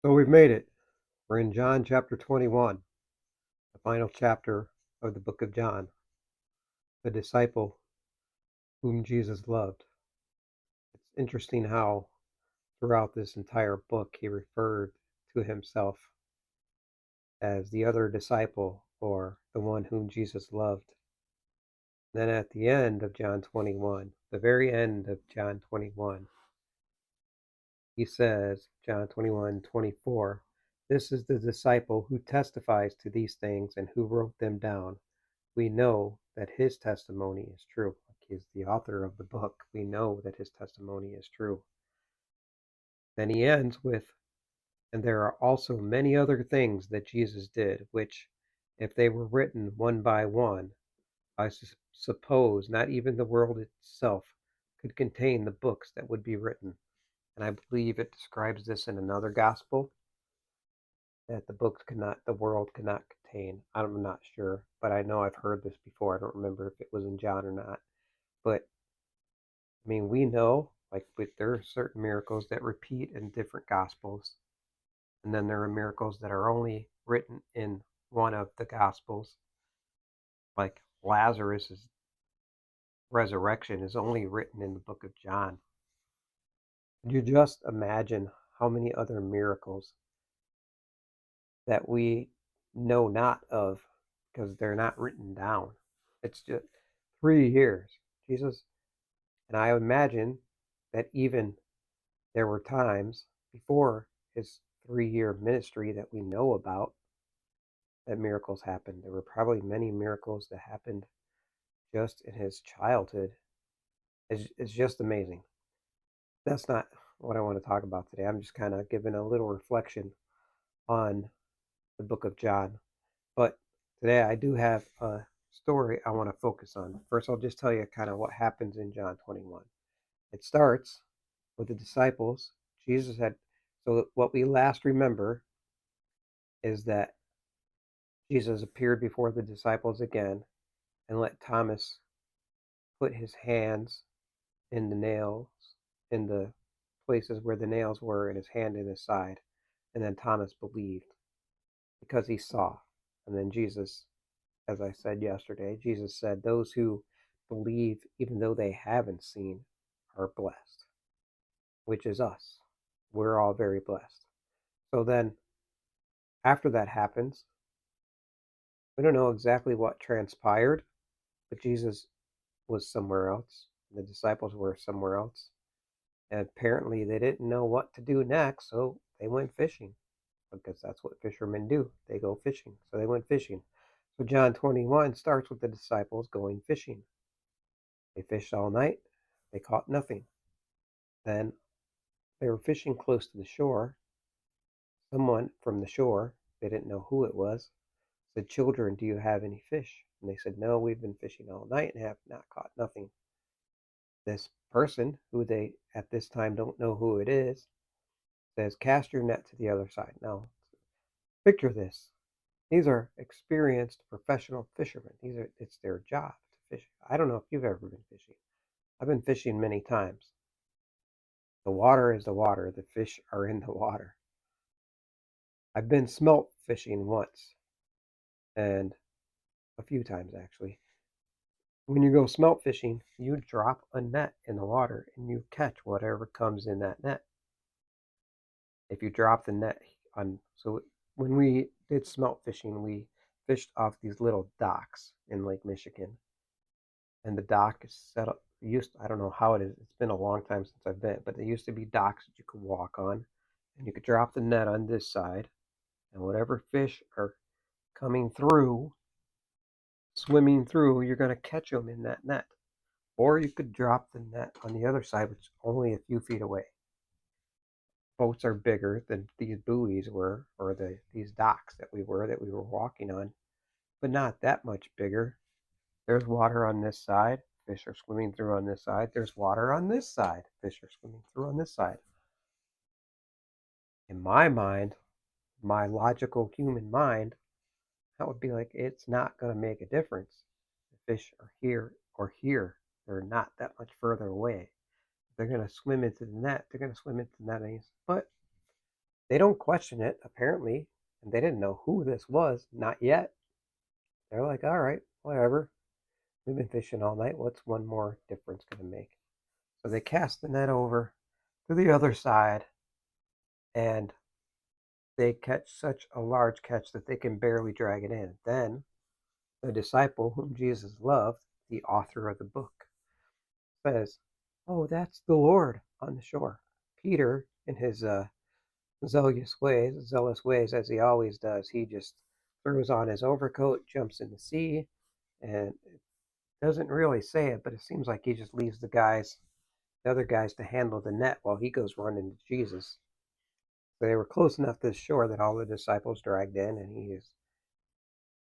So we've made it. We're in John chapter 21, the final chapter of the book of John, the disciple whom Jesus loved. It's interesting how throughout this entire book he referred to himself as the other disciple or the one whom Jesus loved. Then at the end of John 21, the very end of John 21, he says, John 21:24, "This is the disciple who testifies to these things and who wrote them down. We know that his testimony is true." Like he's the author of the book. We know that his testimony is true. Then he ends with, "And there are also many other things that Jesus did, which, if they were written one by one, I suppose not even the world itself could contain the books that would be written." And I believe it describes this in another gospel, that the world cannot contain. I'm not sure, but I know I've heard this before. I don't remember if it was in John or not. But I mean, we know, like, there are certain miracles that repeat in different gospels, and then there are miracles that are only written in one of the gospels. Like Lazarus' resurrection is only written in the book of John. Could you just imagine how many other miracles that we know not of because they're not written down? It's just 3 years. Jesus, and I imagine that even there were times before his 3 year ministry that we know about that miracles happened. There were probably many miracles that happened just in his childhood. It's just amazing. That's not what I want to talk about today. I'm just kind of giving a little reflection on the book of John. But today I do have a story I want to focus on. First, I'll just tell you kind of what happens in John 21. It starts with the disciples. Jesus had, so what we last remember is that Jesus appeared before the disciples again and let Thomas put his hands in the nails, in the places where the nails were, and his hand in his side. And then Thomas believed because he saw. And then Jesus, as I said yesterday, Jesus said, "Those who believe, even though they haven't seen, are blessed," which is us. We're all very blessed. So then, after that happens, we don't know exactly what transpired, but Jesus was somewhere else. The disciples were somewhere else. And apparently they didn't know what to do next, so they went fishing because that's what fishermen do. They go fishing. So they went fishing. So John 21 starts with the disciples going fishing. They fished all night. They caught nothing. Then they were fishing close to the shore. Someone from the shore, they didn't know who it was, said, "Children, do you have any fish?" And they said, "No, we've been fishing all night and have not caught nothing." This person, who they at this time don't know who it is, says, "Cast your net to the other side." Now, picture this. These are experienced professional fishermen. It's their job to fish. I don't know if you've ever been fishing. I've been fishing many times. The water is the water. The fish are in the water. I've been smelt fishing once, and a few times actually. When you go smelt fishing, you drop a net in the water and you catch whatever comes in that net. If you drop the net on, so when we did smelt fishing, we fished off these little docks in Lake Michigan, and the dock is set up. I don't know how it is. It's been a long time since I've been, but there used to be docks that you could walk on, and you could drop the net on this side, and whatever fish are coming through, swimming through, you're going to catch them in that net. Or you could drop the net on the other side, which is only a few feet away. Boats are bigger than these buoys were, or these docks that we were walking on, but not that much bigger. There's water on this side. Fish are swimming through on this side. There's water on this side. Fish are swimming through on this side. In my mind, my logical human mind, that would be like, it's not going to make a difference. The fish are here or here. They're not that much further away. If they're going to swim into the net, they're going to swim into the net. But They don't question it, apparently, and they didn't know who this was, not yet. They're like, all right, whatever. We've been fishing all night. What's one more difference going to make? So they cast the net over to the other side, and they catch such a large catch that they can barely drag it in. Then the disciple whom Jesus loved, the author of the book, says, "Oh, that's the Lord on the shore." Peter, in his zealous ways, as he always does, he just throws on his overcoat, jumps in the sea, and it doesn't really say it, but it seems like he just leaves the other guys, to handle the net while he goes running to Jesus. So they were close enough to the shore that all the disciples dragged in,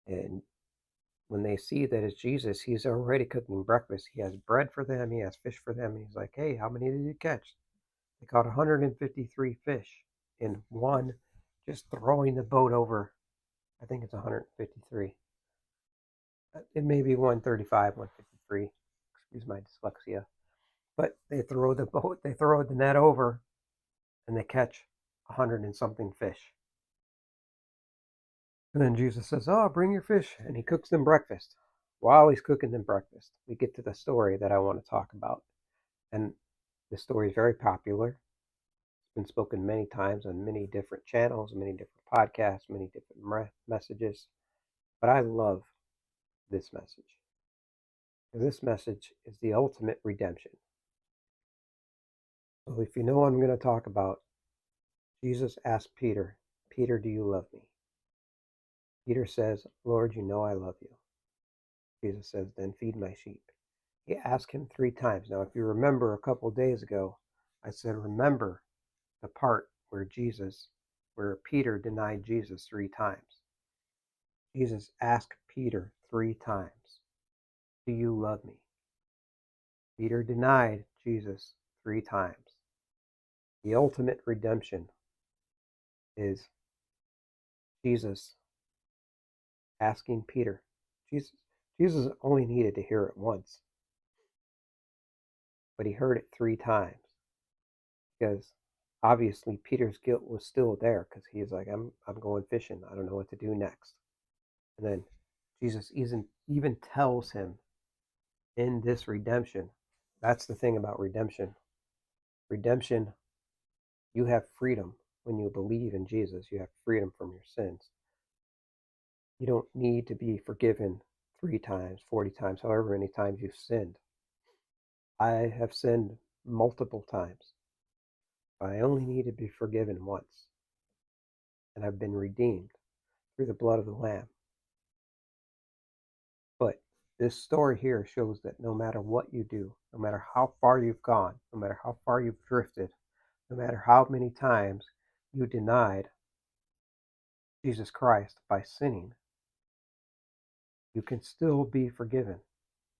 and when they see that it's Jesus, he's already cooking breakfast. He has bread for them, he has fish for them. He's like, "Hey, how many did you catch?" They caught 153 fish in one, just throwing the boat over. I think it's 153. It may be 135, 153. Excuse my dyslexia. But they throw the net over, and they catch 100 and something fish. And then Jesus says, "Oh, bring your fish." And he cooks them breakfast. While he's cooking them breakfast, we get to the story that I want to talk about. And the story is very popular. It's been spoken many times on many different channels, many different podcasts, many different messages. But I love this message. This message is the ultimate redemption. So if you know what I'm going to talk about, Jesus asked Peter, "Peter, do you love me?" Peter says, "Lord, you know I love you." Jesus says, "Then feed my sheep." He asked him 3 times. Now, if you remember a couple of days ago, I said, remember the part where Peter denied Jesus 3 times. Jesus asked Peter 3 times, "Do you love me?" Peter denied Jesus 3 times. The ultimate redemption is Jesus asking Peter. Jesus only needed to hear it once, but he heard it 3 times because obviously Peter's guilt was still there, because he's like, I'm going fishing. I don't know what to do next. And then Jesus even tells him in this redemption. That's the thing about redemption. Redemption, you have freedom when you believe in Jesus. You have freedom from your sins. You don't need to be forgiven 3 times, 40 times, however many times you've sinned. I have sinned multiple times, but I only need to be forgiven once, and I've been redeemed through the blood of the Lamb. But this story here shows that no matter what you do, no matter how far you've gone, no matter how far you've drifted, no matter how many times you denied Jesus Christ by sinning, you can still be forgiven.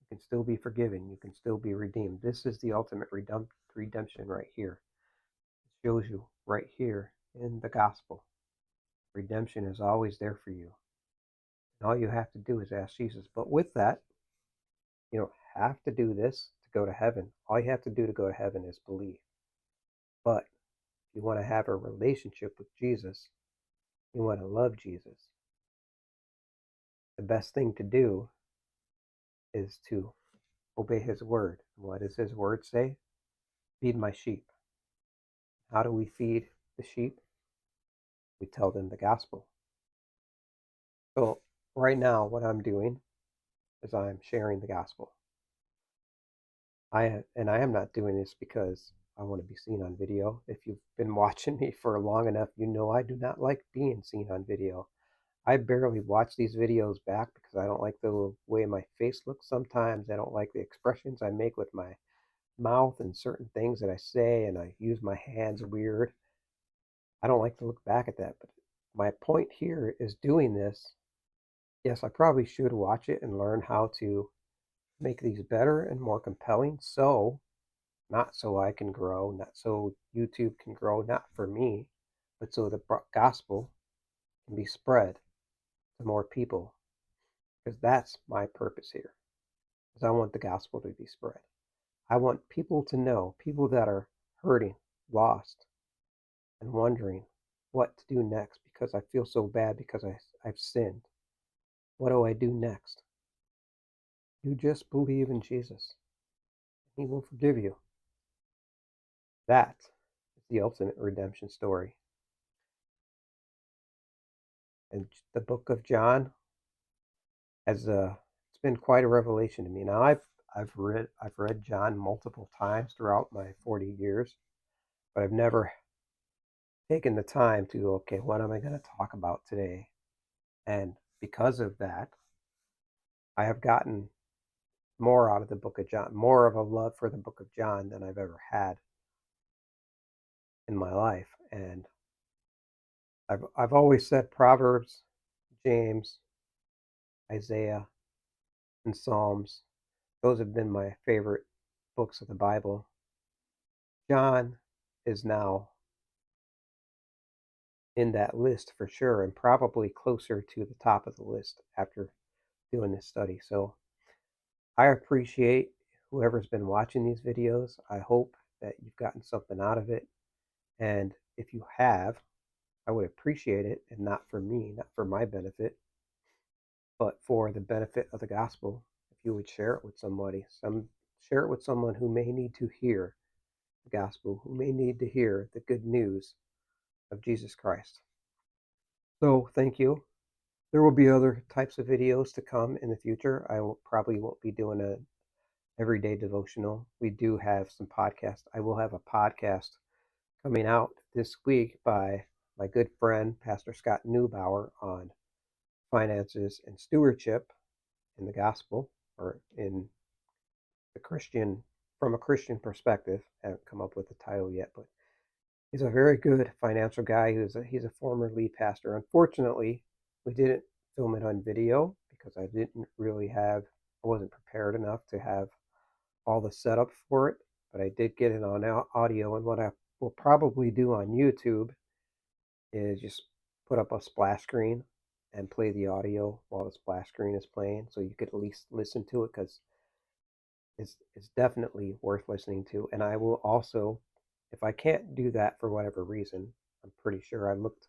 You can still be forgiven. You can still be redeemed. This is the ultimate redemption right here. It shows you right here in the gospel. Redemption is always there for you. And all you have to do is ask Jesus. But with that, you don't have to do this to go to heaven. All you have to do to go to heaven is believe. But if you want to have a relationship with Jesus, you want to love Jesus, the best thing to do is to obey his word. What does his word say? Feed my sheep. How do we feed the sheep? We tell them the gospel. So right now, what I'm doing is I'm sharing the gospel. I am not doing this because I want to be seen on video. If you've been watching me for long enough, you know I do not like being seen on video. I barely watch these videos back because I don't like the way my face looks sometimes. I don't like the expressions I make with my mouth and certain things that I say, and I use my hands weird. I don't like to look back at that. But my point here is doing this. Yes, I probably should watch it and learn how to make these better and more compelling. Not so I can grow, not so YouTube can grow, not for me, but so the gospel can be spread to more people. Because that's my purpose here. Because I want the gospel to be spread. I want people to know, people that are hurting, lost, and wondering, what to do next because I feel so bad because I've sinned. What do I do next? You just believe in Jesus. He will forgive you. That is the ultimate redemption story. And the book of John has it's been quite a revelation to me. Now I've read John multiple times throughout my 40 years, but I've never taken the time to, okay, what am I going to talk about today? And because of that, I have gotten more out of the book of John, more of a love for the book of John than I've ever had in my life. And I've always said Proverbs, James, Isaiah, and Psalms. Those have been my favorite books of the Bible. John is now in that list for sure, and probably closer to the top of the list after doing this study. So I appreciate whoever's been watching these videos. I hope that you've gotten something out of it. And if you have, I would appreciate it, and not for me, not for my benefit, but for the benefit of the gospel. If you would share it with somebody, share it with someone who may need to hear the gospel, who may need to hear the good news of Jesus Christ. So thank you. There will be other types of videos to come in the future. Probably won't be doing a everyday devotional. We do have some podcasts. I will have a podcast coming out this week by my good friend, Pastor Scott Neubauer, on finances and stewardship in the gospel, or in the Christian, from a Christian perspective. I haven't come up with the title yet, but he's a very good financial guy. He's a former lead pastor. Unfortunately, we didn't film it on video because I wasn't prepared enough to have all the setup for it, but I did get it on audio. And what I will probably do on YouTube is just put up a splash screen and play the audio while the splash screen is playing, so you could at least listen to it, because it's definitely worth listening to. And I will also, if I can't do that for whatever reason, I'm pretty sure I looked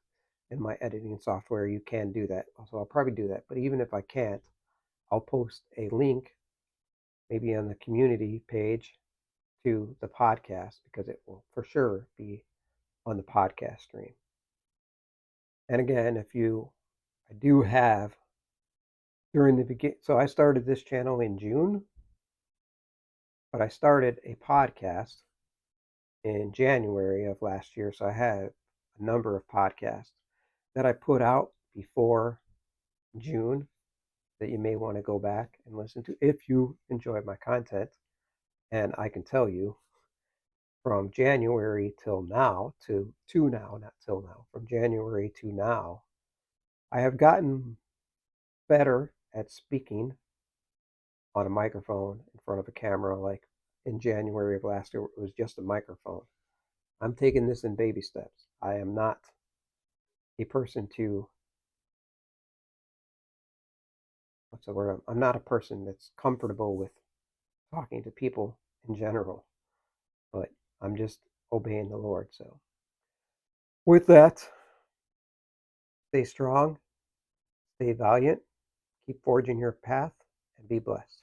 in my editing software, you can do that. So I'll probably do that. But even if I can't, I'll post a link maybe on the community page to the podcast, because it will for sure be on the podcast stream. And again, I do have during the beginning, so I started this channel in June, but I started a podcast in January of last year. So I had a number of podcasts that I put out before June that you may want to go back and listen to if you enjoy my content. And I can tell you, from January till now, to now, not till now, from January to now, I have gotten better at speaking on a microphone in front of a camera. Like in January of last year, it was just a microphone. I'm taking this in baby steps. I am not a person to, what's the word? I'm not a person that's comfortable with talking to people in general, but I'm just obeying the Lord. So with that, stay strong, stay valiant, keep forging your path, and be blessed.